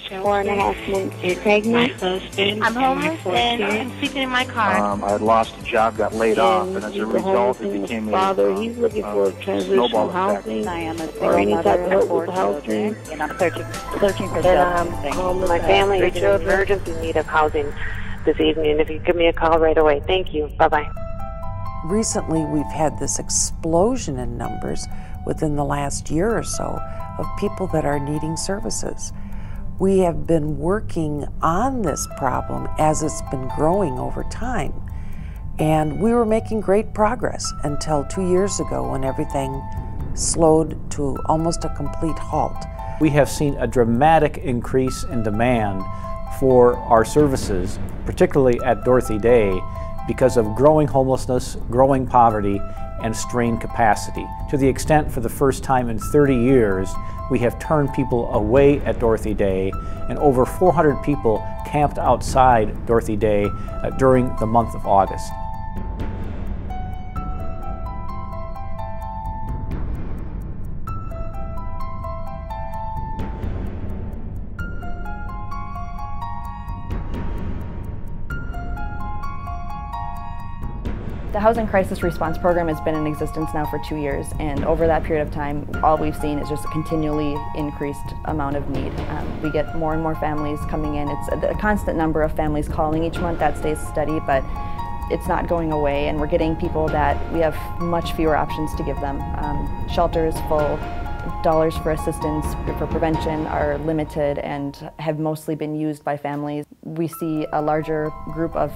4.5 months pregnant. I'm homeless and I'm sleeping in my car. I had lost a job, got laid off, and as a result, it became he's looking for transitional housing. I am a or any single type mother of of 4 housing. children, and I'm searching for And shelter. my family is in children. emergency need of housing this evening. If you give me a call right away. Thank you. Bye-bye. Recently, we've had this explosion in numbers within the last year or so of people that are needing services. We have been working on this problem as it's been growing over time. And we were making great progress until 2 years ago when everything slowed to almost a complete halt. We have seen a dramatic increase in demand for our services, particularly at Dorothy Day, because of growing homelessness, growing poverty, and strained capacity. To the extent for the first time in 30 years, we have turned people away at Dorothy Day, and over 400 people camped outside Dorothy Day during the month of August. The Housing Crisis Response Program has been in existence now for 2 years, and over that period of time, all we've seen is just a continually increased amount of need. We get more and more families coming in. It's a constant number of families calling each month. That stays steady, but it's not going away, and we're getting people that we have much fewer options to give them. Shelters full, dollars for assistance for prevention are limited and have mostly been used by families. We see a larger group of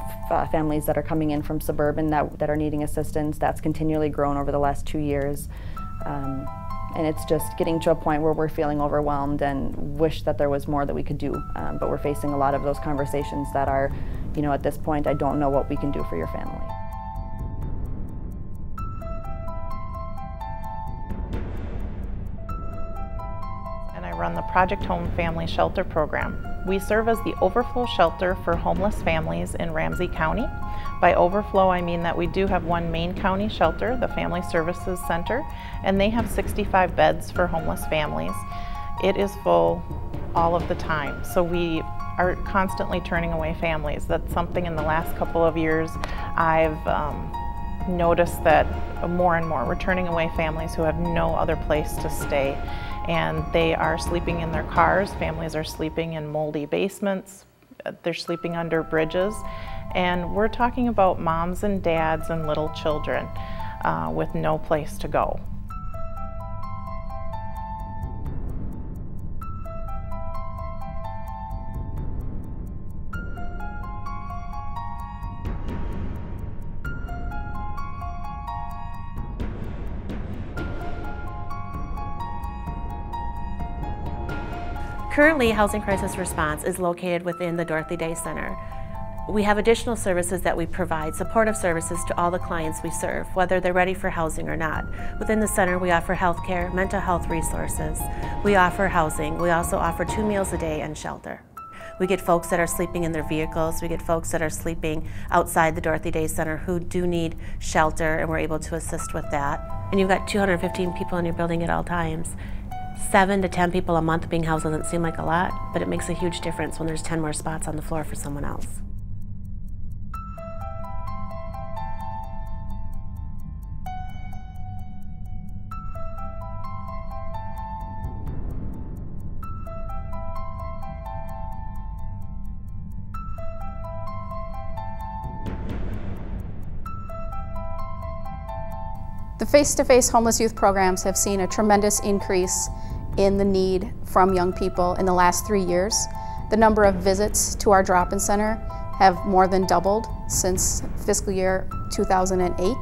families that are coming in from suburban that are needing assistance. That's continually grown over the last 2 years. And it's just getting to a point where we're feeling overwhelmed and wish that there was more that we could do. But we're facing a lot of those conversations that are, at this point, I don't know what we can do for your family. I run the Project Home Family Shelter Program. We serve as the overflow shelter for homeless families in Ramsey County. By overflow, I mean that we do have one main county shelter, the Family Services Center, and they have 65 beds for homeless families. It is full all of the time, so we are constantly turning away families. That's something in the last couple of years I've noticed that more and more we're turning away families who have no other place to stay. And they are sleeping in their cars. Families are sleeping in moldy basements. They're sleeping under bridges. And we're talking about moms and dads and little children with no place to go. Currently, Housing Crisis Response is located within the Dorothy Day Center. We have additional services that we provide, supportive services to all the clients we serve, whether they're ready for housing or not. Within the center, we offer health care, mental health resources. We offer housing. We also offer 2 meals a day and shelter. We get folks that are sleeping in their vehicles. We get folks that are sleeping outside the Dorothy Day Center who do need shelter, and we're able to assist with that. And you've got 215 people in your building at all times. 7 to 10 people a month being housed doesn't seem like a lot, but it makes a huge difference when there's 10 more spots on the floor for someone else. The face-to-face homeless youth programs have seen a tremendous increase in the need from young people in the last 3 years. The number of visits to our drop-in center have more than doubled since fiscal year 2008.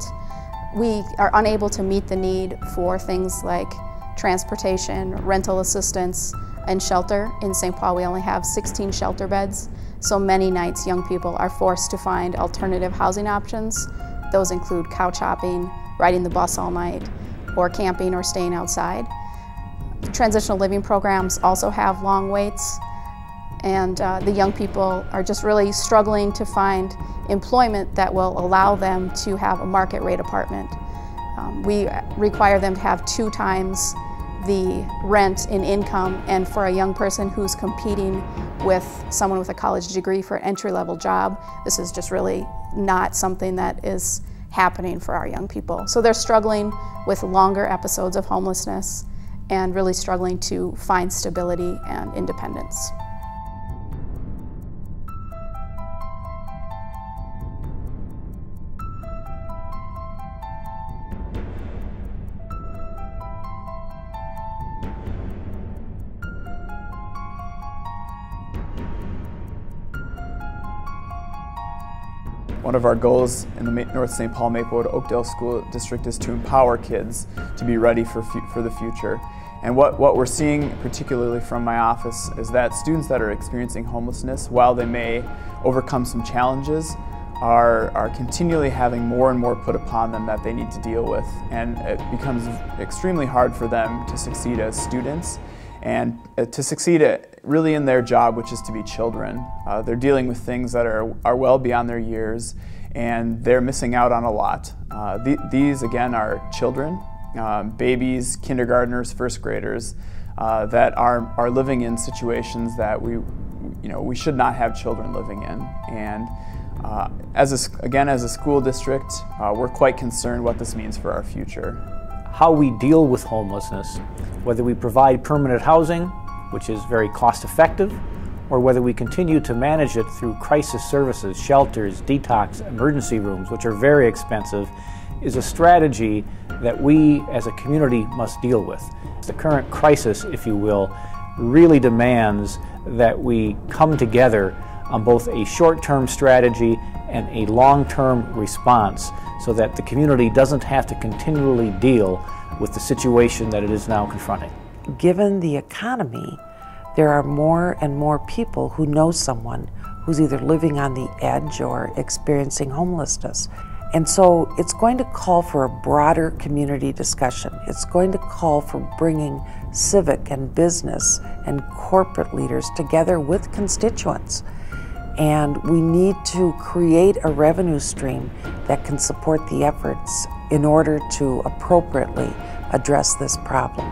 We are unable to meet the need for things like transportation, rental assistance, and shelter. In St. Paul, we only have 16 shelter beds, so many nights young people are forced to find alternative housing options. Those include couch hopping, riding the bus all night, or camping or staying outside. Transitional living programs also have long waits, and the young people are just really struggling to find employment that will allow them to have a market rate apartment. We require them to have 2 times the rent in income, and for a young person who's competing with someone with a college degree for an entry-level job, this is just really not something that is happening for our young people. So they're struggling with longer episodes of homelessness and really struggling to find stability and independence. One of our goals in the North St. Paul Maplewood Oakdale School District is to empower kids to be ready for the future. And what we're seeing, particularly from my office, is that students that are experiencing homelessness, while they may overcome some challenges, are continually having more and more put upon them that they need to deal with. And it becomes extremely hard for them to succeed as students and to succeed really in their job, which is to be children. They're dealing with things that are well beyond their years, and they're missing out on a lot. These, again, are children, babies, kindergartnners, first graders, that are living in situations that we should not have children living in. And as a school district, we're quite concerned what this means for our future. How we deal with homelessness, whether we provide permanent housing, which is very cost effective, or whether we continue to manage it through crisis services, shelters, detox, emergency rooms, which are very expensive, is a strategy that we as a community must deal with. The current crisis, if you will, really demands that we come together on both a short-term strategy and a long-term response so that the community doesn't have to continually deal with the situation that it is now confronting. Given the economy, there are more and more people who know someone who's either living on the edge or experiencing homelessness. And so it's going to call for a broader community discussion. It's going to call for bringing civic and business and corporate leaders together with constituents. And we need to create a revenue stream that can support the efforts in order to appropriately address this problem.